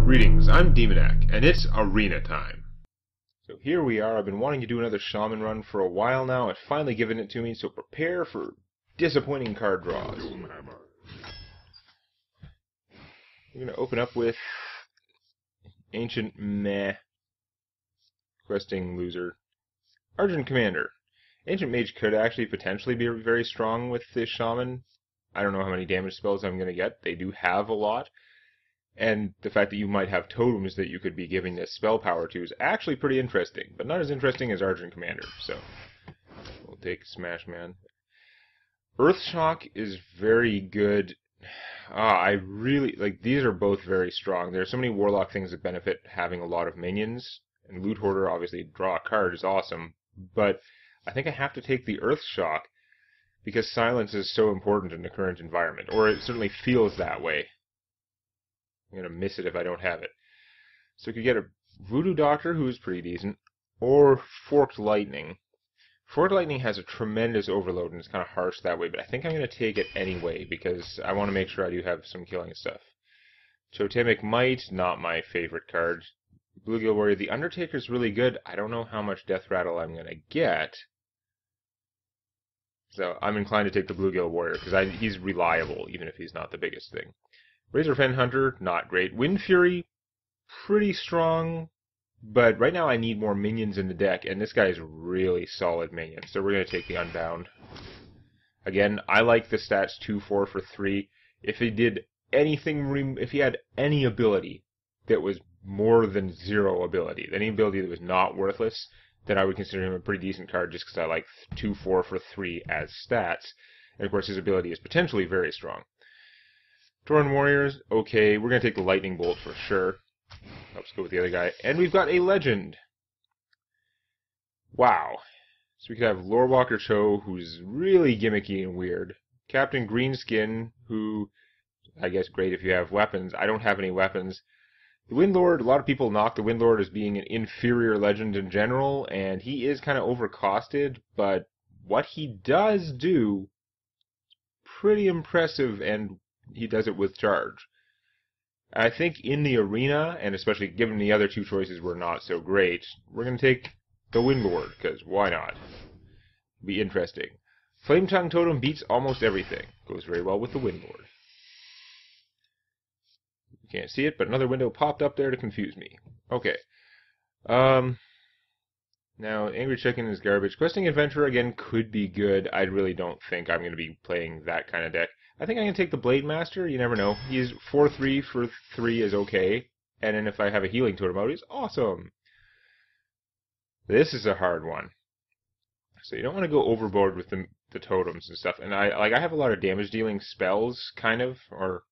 Greetings, I'm Demonac, and it's arena time. So here we are. I've been wanting to do another Shaman run for a while now. It's finally given it to me, so prepare for disappointing card draws. We're going to open up with Ancient Meh, Questing Loser, Argent Commander. Ancient Mage could actually potentially be very strong with this Shaman. I don't know how many damage spells I'm going to get. They do have a lot. And the fact that you might have totems that you could be giving this spell power to is actually pretty interesting, but not as interesting as Argent Commander, so we'll take Smash Man. Earthshock is very good. I really, these are both very strong. There are so many Warlock things that benefit having a lot of minions, and Loot Hoarder, obviously, draw a card is awesome, but I think I have to take the Earthshock because silence is so important in the current environment, or it certainly feels that way. I'm going to miss it if I don't have it. So you could get a Voodoo Doctor, who's pretty decent, or Forked Lightning. Forked Lightning has a tremendous overload, and it's kind of harsh that way, but I think I'm going to take it anyway, because I want to make sure I do have some killing stuff. Totemic Might, not my favorite card. Bluegill Warrior, the Undertaker's really good. I don't know how much Death Rattle I'm going to get. So I'm inclined to take the Bluegill Warrior, because he's reliable, even if he's not the biggest thing. Razorfen Hunter, not great. Wind Fury, pretty strong, but right now I need more minions in the deck, and this guy is really solid minion, so we're going to take the Unbound. Again, I like the stats 2-4 for 3. If he did anything, if he had any ability that was more than 0 ability, any ability that was not worthless, then I would consider him a pretty decent card just because I like 2-4 for 3 as stats, and of course his ability is potentially very strong. Tauren Warriors, okay, we're going to take the Lightning Bolt for sure. Let's go with the other guy. And we've got a Legend. Wow. So we could have Lorewalker Cho, who's really gimmicky and weird. Captain Greenskin, who, I guess great if you have weapons. I don't have any weapons. The Windlord, a lot of people knock the Windlord as being an inferior legend in general, and he is kind of overcosted, but what he does do, pretty impressive, and he does it with charge. I think in the arena, and especially given the other two choices were not so great, we're going to take the Windlord, because why not? Be interesting. Flame Tongue Totem beats almost everything. Goes very well with the Windlord. You can't see it, but another window popped up there to confuse me. Okay. Now, Angry Chicken is garbage. Questing Adventurer, again, could be good. I really don't think I'm going to be playing that kind of deck. I think I can take the Blade Master. You never know. He's 4-3 for 3 is okay. And then if I have a Healing Totem out, he's awesome. This is a hard one. So you don't want to go overboard with the totems and stuff. And I have a lot of damage dealing spells, kind of, or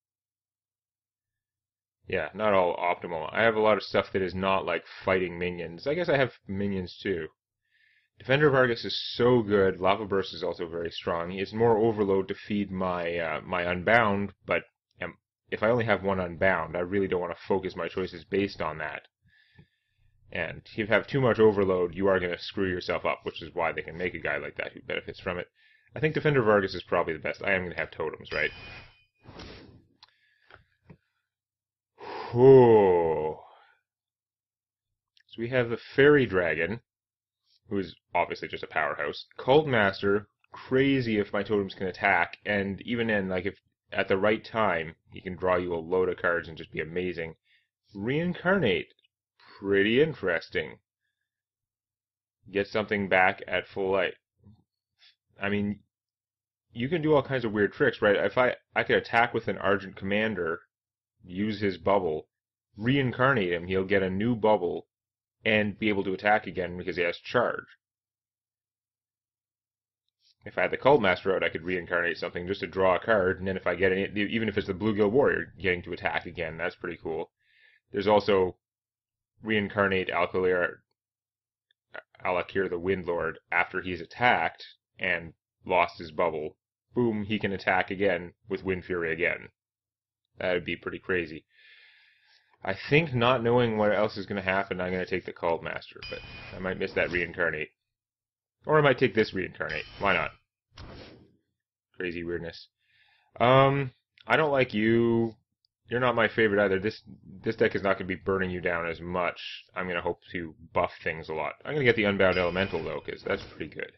yeah, not all optimal. I have a lot of stuff that is not like fighting minions. I guess I have minions too. Defender of Argus is so good. Lava Burst is also very strong. He has more overload to feed my my Unbound, but if I only have one Unbound, I really don't want to focus my choices based on that. And if you have too much overload, you are going to screw yourself up, which is why they can make a guy like that who benefits from it. I think Defender of Argus is probably the best. I am going to have totems, right? Oh. So we have the Fairy Dragon, who is obviously just a powerhouse. Cult Master, crazy if my totems can attack, and even then, like if at the right time, he can draw you a load of cards and just be amazing. Reincarnate, pretty interesting. Get something back at full light. I mean, you can do all kinds of weird tricks, right? If I could attack with an Argent Commander, use his bubble, reincarnate him, he'll get a new bubble, and be able to attack again because he has charge. If I had the Cult Master out, I could reincarnate something just to draw a card, and then if I get any, even if it's the Bluegill Warrior getting to attack again, that's pretty cool. There's also reincarnate Alakir the Windlord after he's attacked and lost his bubble. Boom, he can attack again with Wind Fury again. That would be pretty crazy. I think not knowing what else is going to happen, I'm going to take the Cult Master, but I might miss that Reincarnate. Or I might take this Reincarnate. Why not? Crazy weirdness. I don't like you. you're not my favorite either. This deck is not going to be burning you down as much. I'm going to hope to buff things a lot. I'm going to get the Unbound Elemental, though, because that's pretty good.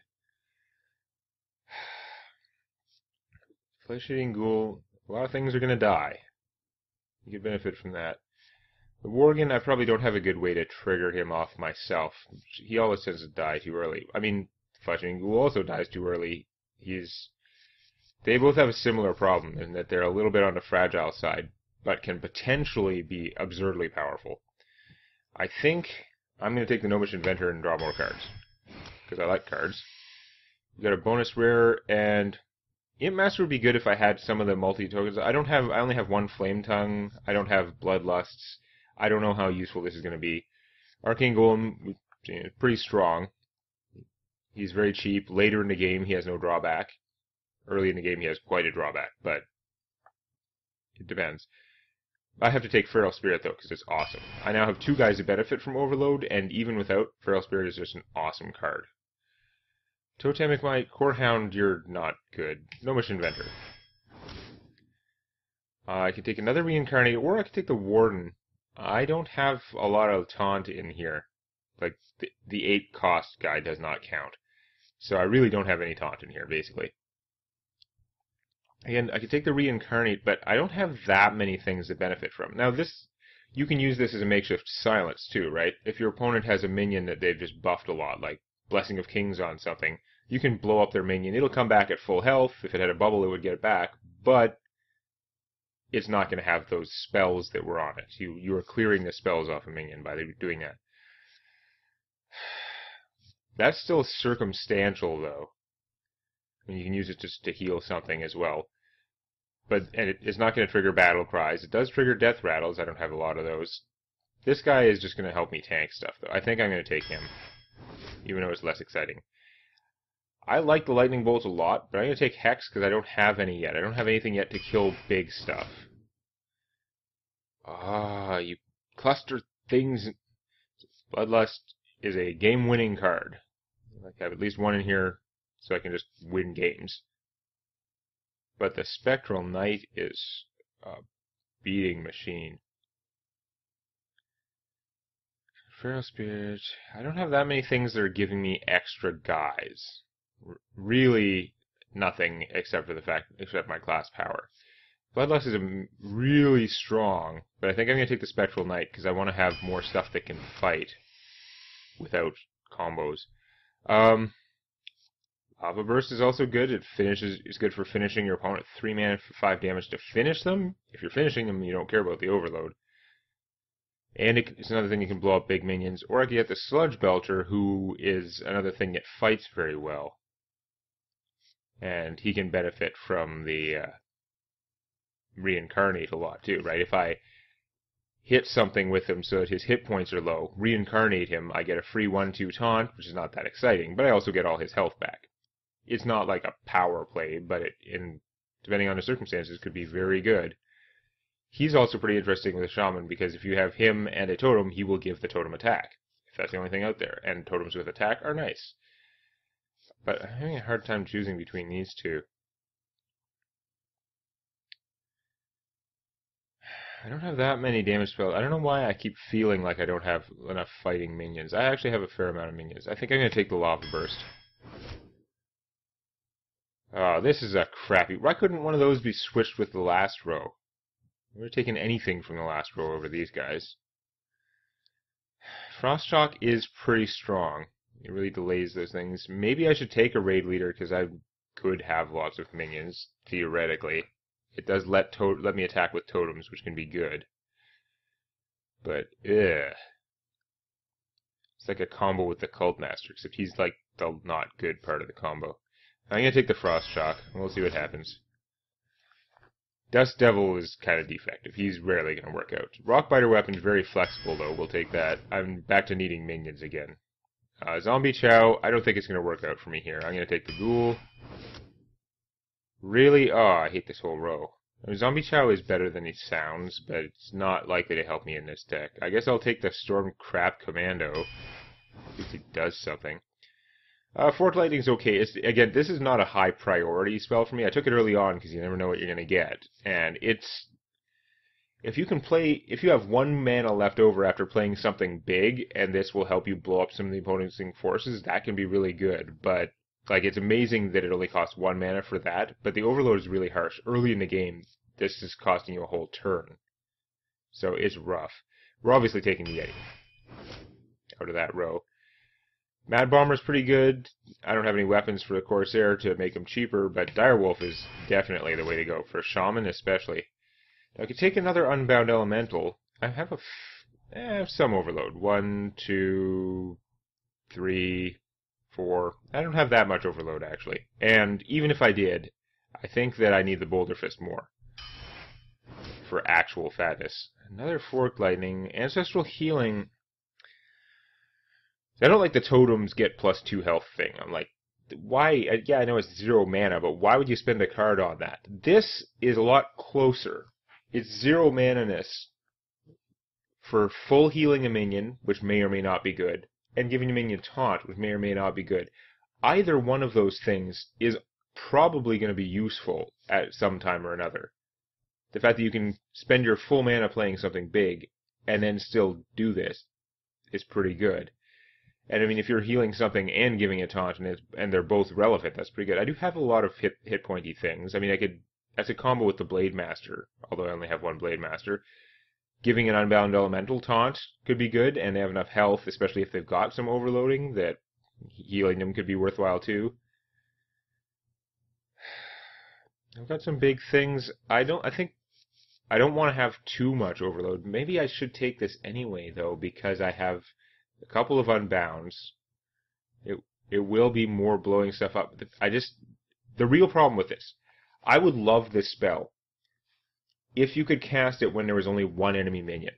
Flesh-eating Ghoul, a lot of things are going to die. You could benefit from that. The Worgen, I probably don't have a good way to trigger him off myself. He always tends to die too early. I mean, Flesh-eating Ghoul also dies too early. They both have a similar problem in that they're a little bit on the fragile side, but can potentially be absurdly powerful. I think I'm going to take the Gnomish Inventor and draw more cards, because I like cards. We got a bonus rare, and Imp Master would be good if I had some of the multi-tokens. I only have one Flame Tongue. I don't have Bloodlusts. I don't know how useful this is going to be. Arcane Golem, pretty strong. He's very cheap. Later in the game, he has no drawback. Early in the game, he has quite a drawback, but it depends. I have to take Feral Spirit, though, because it's awesome. I now have two guys that benefit from Overload, and even without, Feral Spirit is just an awesome card. Totemic Might, Core Hound, you're not good. Gnomish Inventor. I can take another Reincarnate, or I can take the Warden. I don't have a lot of taunt in here. Like, the 8 cost guy does not count. So I really don't have any taunt in here, basically. Again, I could take the Reincarnate, but I don't have that many things to benefit from. Now, you can use this as a makeshift silence, too, right? If your opponent has a minion that they've just buffed a lot, like Blessing of Kings on something, you can blow up their minion. It'll come back at full health. If it had a bubble, it would get it back, but it's not going to have those spells that were on it. You are clearing the spells off a minion by doing that. That's still circumstantial, though. And you can use it just to heal something as well. And it's not going to trigger Battle Cries. It does trigger Death Rattles. I don't have a lot of those. This guy is just going to help me tank stuff, though. I think I'm going to take him, even though it's less exciting. I like the Lightning Bolts a lot, but I'm going to take Hex because I don't have any yet. I don't have anything yet to kill big stuff. You cluster things. Bloodlust is a game-winning card. I have at least one in here so I can just win games. But the Spectral Knight is a beating machine. Feral Spirit. I don't have that many things that are giving me extra guys. Really nothing except my class power. Bloodlust is really strong, but I think I'm going to take the Spectral Knight because I want to have more stuff that can fight without combos. Lava Burst is also good. It's good for finishing your opponent 3 mana for 5 damage to finish them. If you're finishing them, you don't care about the overload. And it's another thing you can blow up big minions. Or I can get the Sludge Belcher, who is another thing that fights very well. And he can benefit from the Reincarnate a lot too, right? If I hit something with him so that his hit points are low, Reincarnate him, I get a free 1/2 taunt, which is not that exciting, but I also get all his health back. It's not like a power play, but depending on the circumstances, could be very good. He's also pretty interesting with a Shaman, because if you have him and a totem, he will give the totem attack, if that's the only thing out there, and totems with attack are nice. But I'm having a hard time choosing between these two. I don't have that many damage spells. I don't know why I keep feeling like I don't have enough fighting minions. I actually have a fair amount of minions. I think I'm going to take the Lava Burst. Oh, this is a crappy... Why couldn't one of those be switched with the last row? I would have taken anything from the last row over these guys. Frostshock is pretty strong. It really delays those things. Maybe I should take a Raid Leader, because I could have lots of minions, theoretically. It does let me attack with totems, which can be good. But, ugh. It's like a combo with the Cult Master, except he's like the not good part of the combo. I'm going to take the Frost Shock, and we'll see what happens. Dust Devil is kind of defective. He's rarely going to work out. Rockbiter Weapon's very flexible, though. We'll take that. I'm back to needing minions again. Zombie Chow, I don't think it's going to work out for me here. I'm going to take the Ghoul. Really? Oh, I hate this whole row. I mean, Zombie Chow is better than he sounds, but it's not likely to help me in this deck. I guess I'll take the Storm Crap Commando. At least it does something. Fork Lightning's okay. Again, this is not a high priority spell for me. I took it early on because you never know what you're going to get. And if you have 1 mana left over after playing something big, and this will help you blow up some of the opponent's forces, that can be really good. But like, it's amazing that it only costs 1 mana for that. But the overload is really harsh. Early in the game, this is costing you a whole turn, so it's rough. We're obviously taking the Yeti out of that row. Mad Bomber's pretty good. I don't have any weapons for the Corsair to make him cheaper, but Direwolf is definitely the way to go, for Shaman especially. Now, I could take another Unbound Elemental. I have some overload. 1, 2, 3, 4. I don't have that much overload, actually. And even if I did, I think that I need the Boulder Fist more for actual fatness. Another Forked Lightning. Ancestral Healing. I don't like the totems get +2 health thing. I'm like, why? Yeah, I know it's 0 mana, but why would you spend a card on that? This is a lot closer. It's 0 mana-ness for full healing a minion, which may or may not be good, and giving a minion taunt, which may or may not be good. Either one of those things is probably going to be useful at some time or another. The fact that you can spend your full mana playing something big, and then still do this, is pretty good. And I mean, if you're healing something and giving a taunt, and they're both relevant, that's pretty good. I do have a lot of hit pointy things. I mean, that's a combo with the Blade Master, although I only have one Blade Master. Giving an Unbound Elemental taunt could be good, and they have enough health, especially if they've got some overloading, that healing them could be worthwhile too. I've got some big things. I don't want to have too much overload. Maybe I should take this anyway, though, because I have a couple of Unbounds. It will be more blowing stuff up. The real problem with this, I would love this spell if you could cast it when there was only one enemy minion.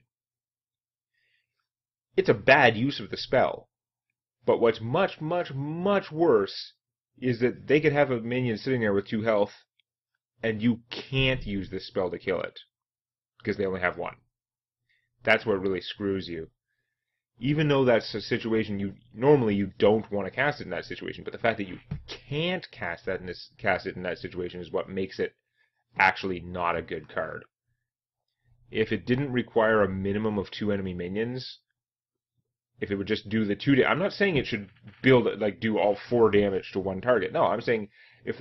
It's a bad use of the spell, but what's much, much, much worse is that they could have a minion sitting there with 2 health, and you can't use this spell to kill it, because they only have 1. That's what really screws you. Even though that's a situation normally you don't want to cast it in that situation, but the fact that you can't cast it in that situation is what makes it actually not a good card. If it didn't require a minimum of 2 enemy minions, if it would just do the 2 I'm not saying it should do all 4 damage to one target. No, I'm saying it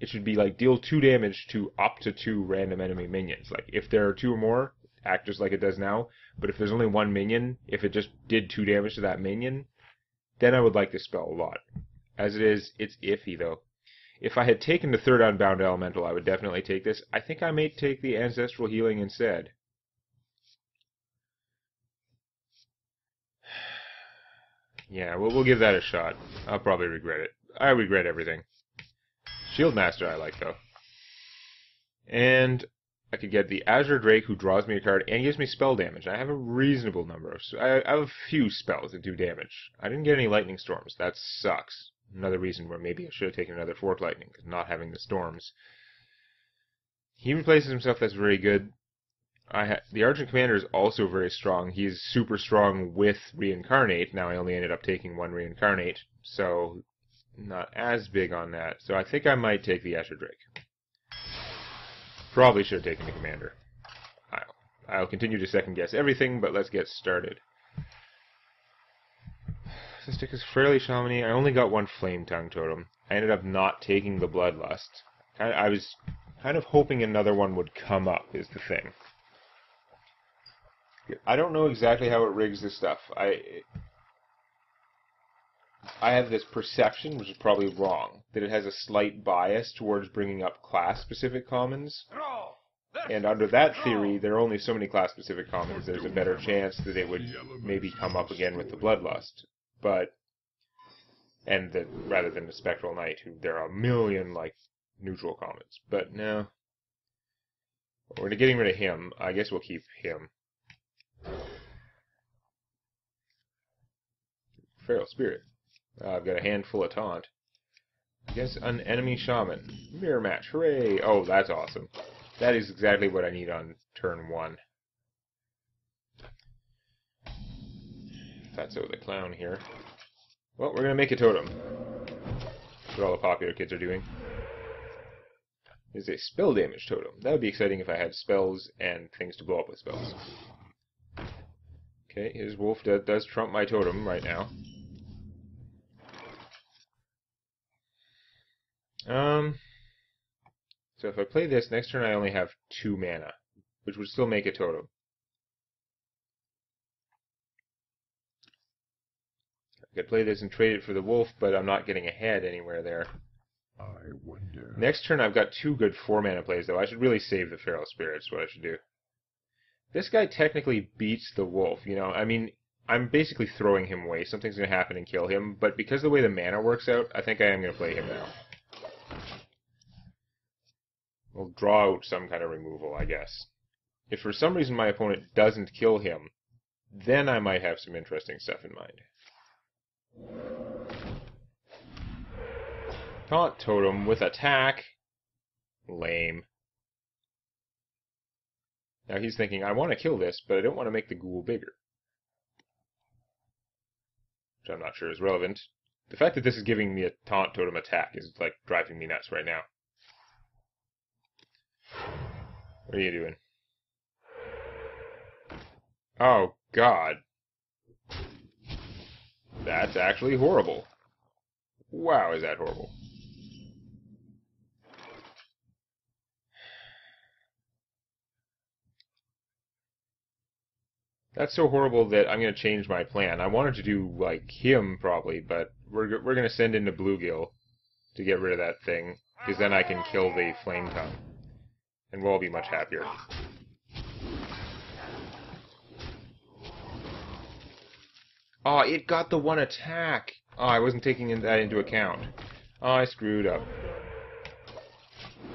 should be like deal 2 damage to up to 2 random enemy minions. Like, if there are 2 or more, act just like it does now. But if there's only 1 minion, if it just did 2 damage to that minion, then I would like this spell a lot. As it is, it's iffy, though. If I had taken the 3rd Unbound Elemental, I would definitely take this. I think I may take the Ancestral Healing instead. Yeah, we'll give that a shot. I'll probably regret it. I regret everything. Shieldmaster I like, though. And I could get the Azure Drake, who draws me a card and gives me spell damage. I have a reasonable number of... I have a few spells that do damage. I didn't get any Lightning Storms. That sucks. Another reason where maybe I should have taken another Forked Lightning, because not having the storms. He replaces himself, that's very good. The Argent Commander is also very strong. He's super strong with Reincarnate. Now I only ended up taking 1 Reincarnate, so not as big on that. So I think I might take the Azure Drake. Probably should have taken the Commander. I'll continue to second guess everything, but let's get started. This deck is fairly shamany. I only got 1 Flame Tongue Totem. I ended up not taking the Bloodlust. I was kind of hoping another one would come up, is the thing. I don't know exactly how it rigs this stuff. I have this perception, which is probably wrong, that it has a slight bias towards bringing up class-specific commons. And under that theory, there are only so many class-specific commons, there's a better chance that it would maybe come up again with the Bloodlust. Rather than the Spectral Knight, who there are a million, neutral commons. But no. We're getting rid of him. I guess we'll keep him. Feral Spirit. I've got a handful of taunt. I guess an enemy shaman. Mirror match. Hooray! Oh, that's awesome. That is exactly what I need on turn 1. Fatso the Clown here. Well, we're going to make a totem. That's what all the popular kids are doing. is a spell damage totem. That would be exciting if I had spells and things to blow up with spells. Okay, his wolf does trump my totem right now. So if I play this, next turn I only have 2 mana, which would still make a totem. I could play this and trade it for the wolf, but I'm not getting ahead anywhere there. I wonder. Next turn I've got 2 good 4-mana plays, though. I should really save the Feral Spirit, is what I should do. This guy technically beats the wolf, you know. I mean, I'm basically throwing him away. Something's going to happen and kill him, but because of the way the mana works out, I think I am going to play him now. We'll draw out some kind of removal, I guess. If for some reason my opponent doesn't kill him, then I might have some interesting stuff in mind. Taunt Totem with attack. Lame. Now he's thinking, I want to kill this, but I don't want to make the ghoul bigger. Which I'm not sure is relevant. The fact that this is giving me a Taunt Totem attack is, like, driving me nuts right now. What are you doing? Oh, God. That's actually horrible. Wow, is that horrible. That's so horrible that I'm going to change my plan. I wanted to do, like, him, probably, but we're going to send in the Bluegill to get rid of that thing, because then I can kill the Flame Tongue, and we'll all be much happier. Oh, it got the 1 attack! Oh, I wasn't taking that into account. Oh, I screwed up.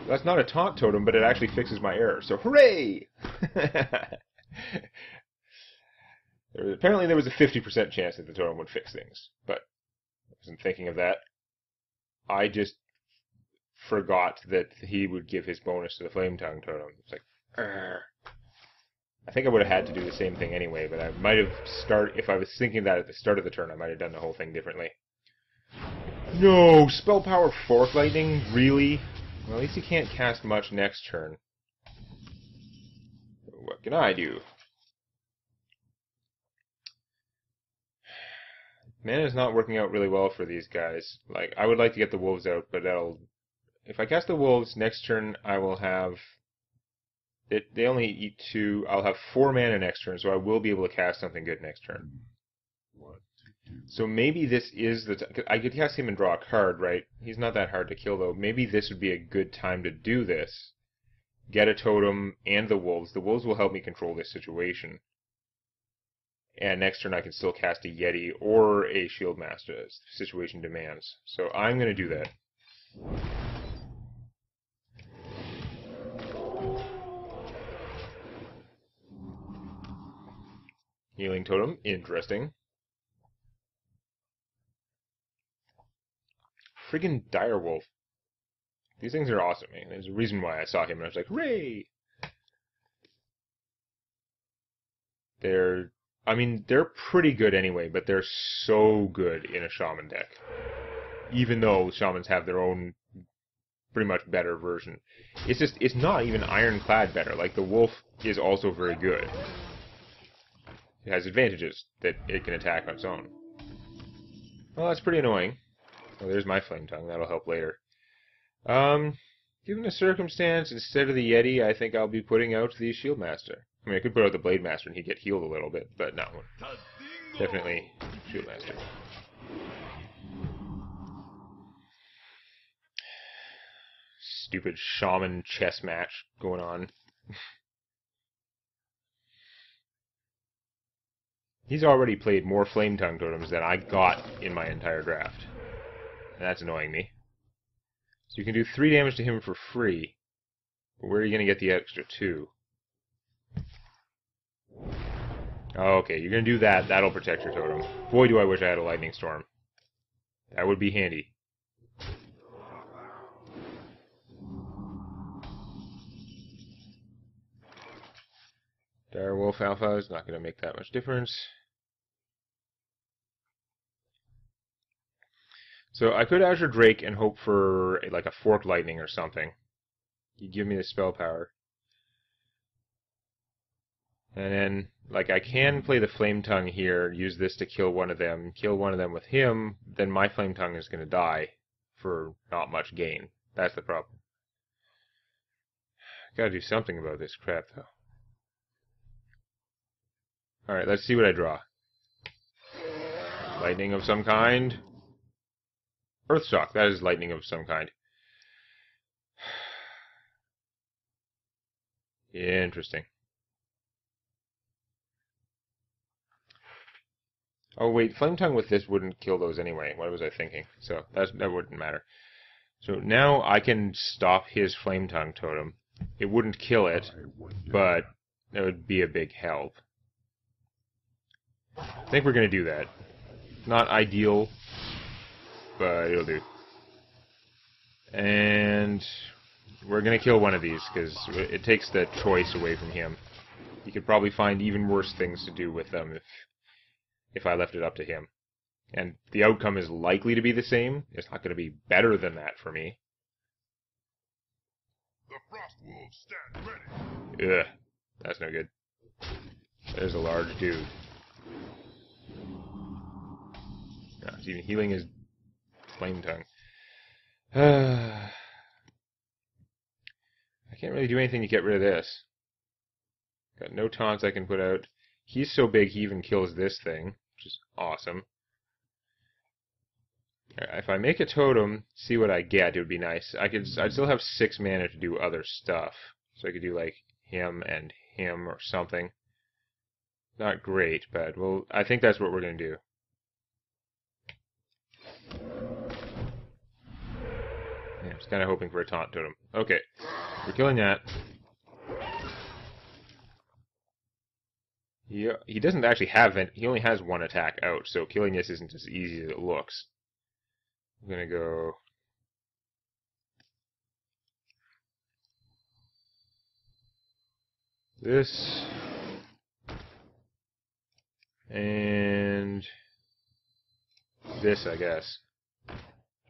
That's not a taunt totem, but it actually fixes my error, so hooray! Apparently there was a 50% chance that the totem would fix things, but I wasn't thinking of that. I just forgot that he would give his bonus to the Flame Tongue totem. It's like, Argh. I think I would have had to do the same thing anyway, but I might have if I was thinking that at the start of the turn, I might have done the whole thing differently. No! Spell Power Fork Lightning? Really? Well, at least he can't cast much next turn. What can I do? Mana's not working out really well for these guys. Like, I would like to get the wolves out, but that'll... If I cast the wolves, next turn I will have... They only eat 2. I'll have 4 mana next turn, so I will be able to cast something good next turn. What to do? So maybe this is the... I could cast him and draw a card, right? He's not that hard to kill, though. Maybe this would be a good time to do this. Get a totem and the wolves. The wolves will help me control this situation. And next turn I can still cast a Yeti or a Shield Master as the situation demands. So I'm going to do that. Healing Totem, interesting. Friggin' Direwolf. These things are awesome, man. There's a reason why I saw him and I was like, hooray! They're pretty good anyway, but they're so good in a Shaman deck. Even though Shamans have their own pretty much better version. It's not even ironclad better. Like, the wolf is also very good. It has advantages that it can attack on its own. Well, that's pretty annoying. Oh, there's my Flame Tongue. That'll help later. Given the circumstance, instead of the Yeti, I think I'll be putting out the Shield Master. I mean, I could put out the Blade Master and he'd get healed a little bit, but no. Definitely Shield Master. Stupid Shaman chess match going on. He's already played more Flame Tongue totems than I got in my entire draft. And that's annoying me. So you can do 3 damage to him for free. But where are you going to get the extra 2? Oh, okay, you're going to do that. That'll protect your totem. Boy, do I wish I had a Lightning Storm. That would be handy. Direwolf Alpha is not going to make that much difference. So I could Azure Drake and hope for like a Fork Lightning or something. You give me the spell power. And then, like, I can play the Flame Tongue here, use this to kill one of them with him, then my Flame Tongue is going to die for not much gain. That's the problem. Gotta do something about this crap, though. Alright, let's see what I draw. Lightning of some kind. Earthshock, that is lightning of some kind. Interesting. Oh wait, Flame Tongue with this wouldn't kill those anyway. What was I thinking? So that wouldn't matter. So now I can stop his Flame Tongue totem. It wouldn't kill it, but that would be a big help. I think we're going to do that. Not ideal, but it'll do. And we're going to kill one of these, because it takes the choice away from him. He could probably find even worse things to do with them if I left it up to him. And the outcome is likely to be the same. It's not going to be better than that for me. The frost wolves stand ready. Ugh, that's no good. There's a large dude. No, he's even healing his Flame Tongue. I can't really do anything to get rid of this. Got no taunts I can put out. He's so big he even kills this thing, which is awesome. If I make a totem, see what I get, it would be nice. I'd still have 6 mana to do other stuff. So I could do like him and him or something. Not great, but well, I think that's what we're going to do. Yeah, I was kind of hoping for a taunt totem. Okay, we're killing that. Yeah, he doesn't actually have it. He only has 1 attack out, so killing this isn't as easy as it looks. I'm gonna go. This. And this, I guess.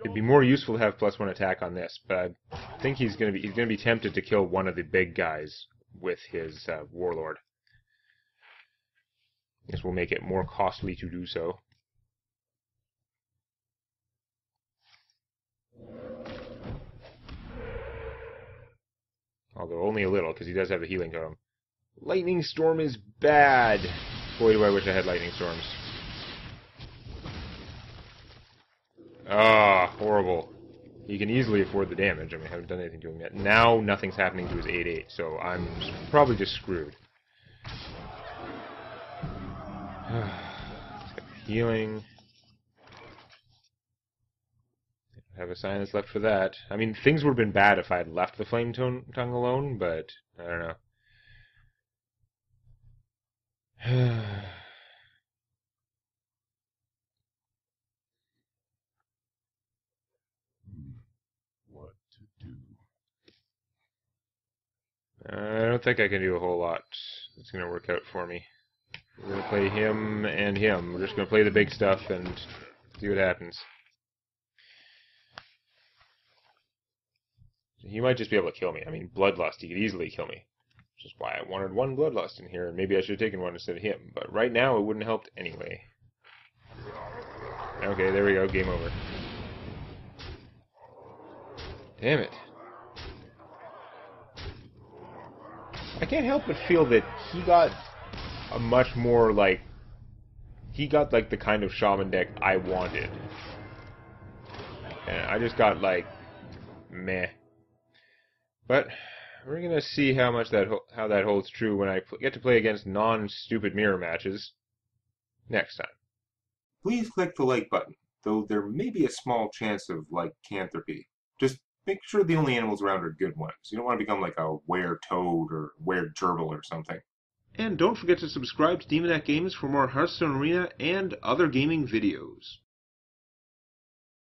It'd be more useful to have +1 attack on this, but I think he's gonna be tempted to kill one of the big guys with his warlord. This will make it more costly to do so. Although only a little, because he does have the healing totem. Lightning Storm is bad! Boy, do I wish I had Lightning Storms. Ah, horrible. He can easily afford the damage. I mean, I haven't done anything to him yet. Now, nothing's happening to his 8/8, so I'm probably just screwed. Healing. Have a silence left for that. I mean, things would have been bad if I had left the Flame Tongue alone, but I don't know. What to do? I don't think I can do a whole lot. It's going to work out for me. We're going to play him and him. We're just going to play the big stuff and see what happens. He might just be able to kill me. I mean, Bloodlust, he could easily kill me. Which is why I wanted 1 Bloodlust in here, and maybe I should have taken 1 instead of him. But right now, it wouldn't have helped anyway. Okay, there we go. Game over. Damn it. I can't help but feel that he got a much more, like... He got, like, the kind of Shaman deck I wanted. And I just got, like... meh. But we're gonna see how much how that holds true when I get to play against non-stupid mirror matches next time. Please click the like button, though there may be a small chance of lycanthropy. Just make sure the only animals around are good ones. You don't want to become like a were-toad or were-gerbil or something. And don't forget to subscribe to Demonac Games for more Hearthstone Arena and other gaming videos.